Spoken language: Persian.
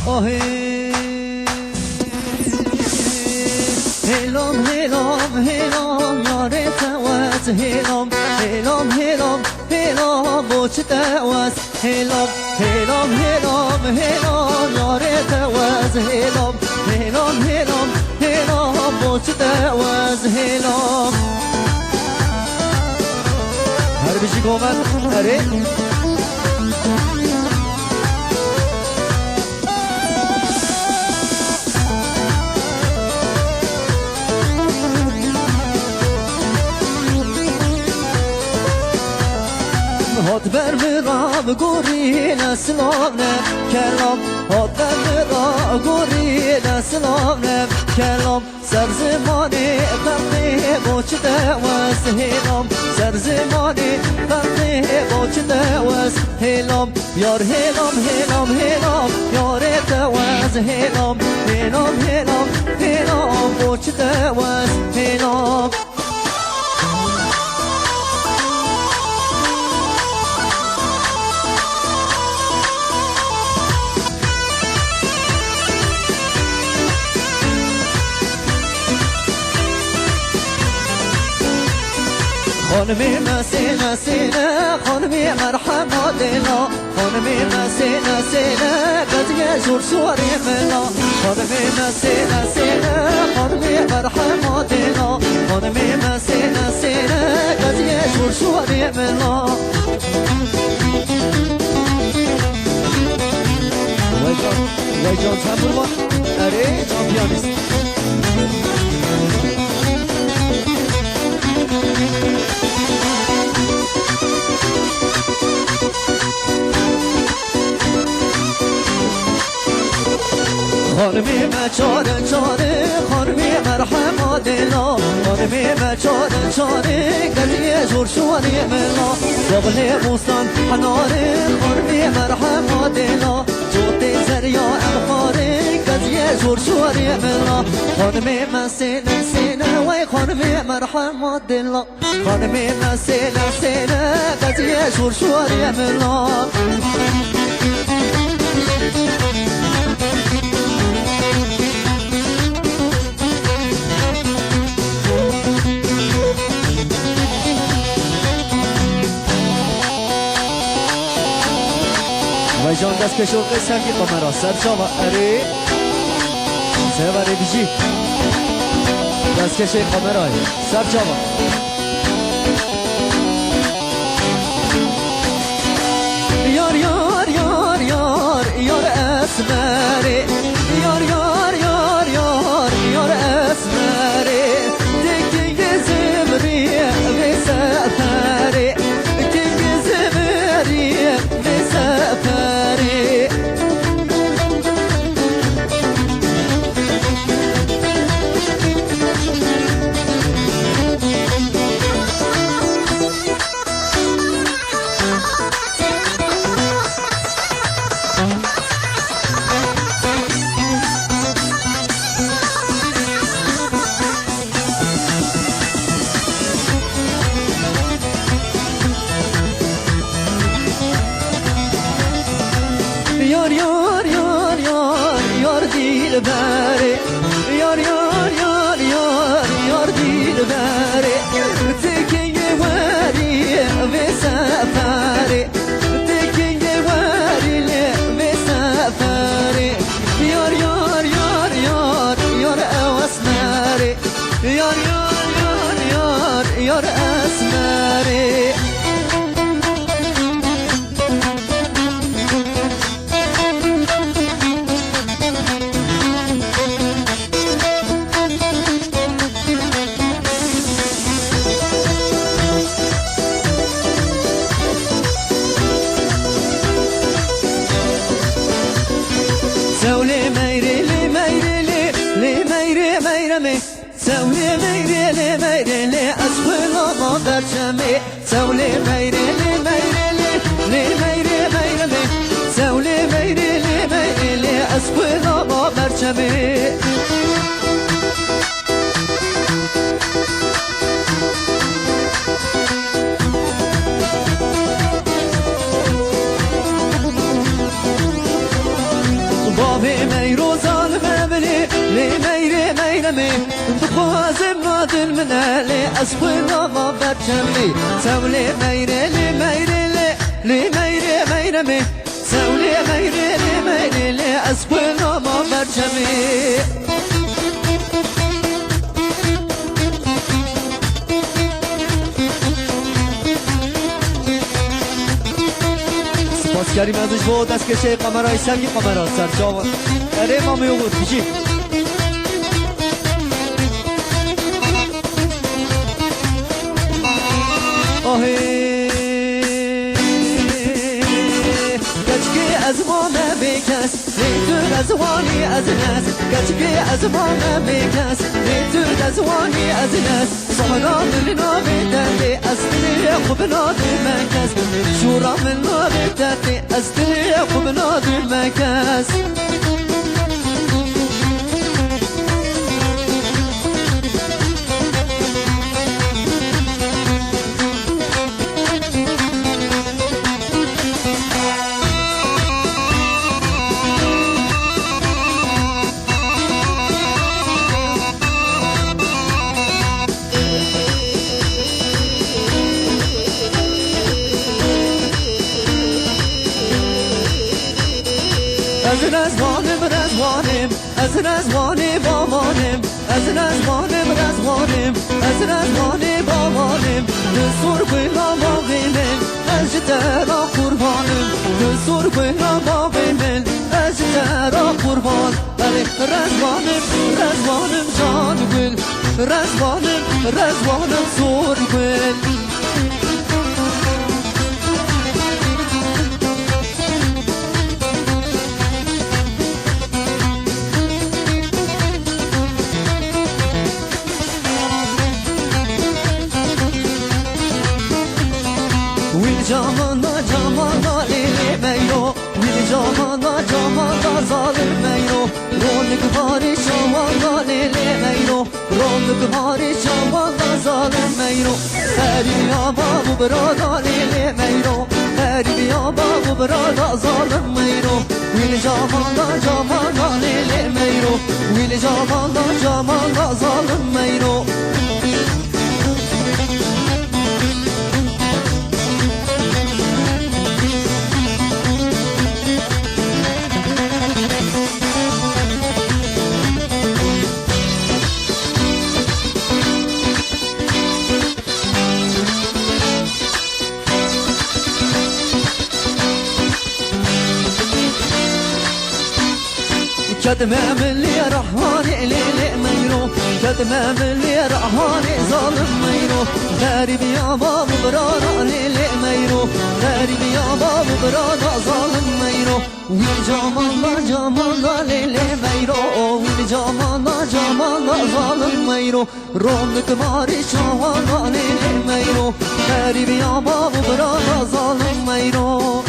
آهی هلام هلام هلام یار تواز هلام هلام هلام هلام بوچ تواز هلام هلام هلام هلام یار تواز هلام هلام هلام هلام بوچ تواز هلام هر بیشی گومد اره هات بر مرا گوری نسلام کلام هات بر مرا گوری نسلام کلام سر زمانی قبلی بوچ دواز هلام سر زمانی قبلی بوچ دواز هلام یار هلام هلام هلام یار دواز هلام هلام هلام هلام بوچ دواز هلام خانمي مسينا سينا خانمي مرحبا دينا خانمي مسينا سينا قد يزور سوري منا خانمي مسينا سينا خانمي مرحبا دينا خانمي مسينا سينا قد يزور سوري منا ويجان تنبور اري جان بيانيست خانمي ما چاره چاره خانمي مرحمة دلا خانمي ما چاره چاره قضية زور شواني ملا قبل بوستان حناري خانمي مرحمة دلا جوتي زريا أبخاري قضية زور شواني ملا خانمي ما سينا سينا وي خانمي مرحمة دلا خانمي ما سينا سينا قضية زور شواني ملا جان دست کشو قسم کی قمرا سر چاوا اری سر بیجی دست کشی قمرا سر چاوا یار یار یار یار یار اسمری یار یار یار یار یار اسمری دیگه زمری به سفری دیگه زمری به سفری یار یار یار یار یار دل بره یار یار یار یار یار دل بره تکیه وری به سفری تکیه وری به سفری یار یار یار یار یار اسمری یار یار یار یار یار اسمری سولي ميري لي ميري لي لي ميري ميري مي سولي ميري لي ميري لي أسفل ما برشمي سولي ميري لي ميري لي لي ميري ميري مي سولي ميري لي ميري لي أسفل ما برشمي ميرو ظالم بلي لي ميري ميرمي بخوازم نادل من لي أسفل ما بتشمي سولي ميري لي ميري لي ميري ميرمي سولي ميري لي ميري لي أسفل ما بتشمي کریم ازش بود دست کشه قمرهای سنگی قمرها سرچاوان اره ما میوگود بجی آهی کچکی از ما نبکس لیتر از وانی از نس کچکی از ما نبکس لیتر از وانی از نس صحنا دلنا بدردی از دلی خوب نادر مکس شورا من بدردی از دلی خوب نادر مکس از رزوانه بامانم از رزوانه رزوانم از رزوانه بامانم دستور بلا باقی من از جترا قربانم دستور بلا باقی من از جترا قربان بله رزوانم رزوانم جان گل رزوانم زور گل Camana lili meyro Wil camana zalim meyro Roluk hari camana lili meyro Roluk hari camana zalim meyro Her yaba bu brada lili meyro Her yaba bu brada zalim meyro Wil camana lili meyro Wil camana zalim meyro كدمام اللي رحاني ليلي ميرو كدمام اللي رحاني ظالم ميرو غريب يا باب برانا ليلي ميرو غريب يا باب برانا ظالم ميرو ويل جمالنا ليلي ميرو ويل جمالنا ظالم ميرو رونك ماري شوانا ليلي ميرو غريب يا باب برانا ظالم ميرو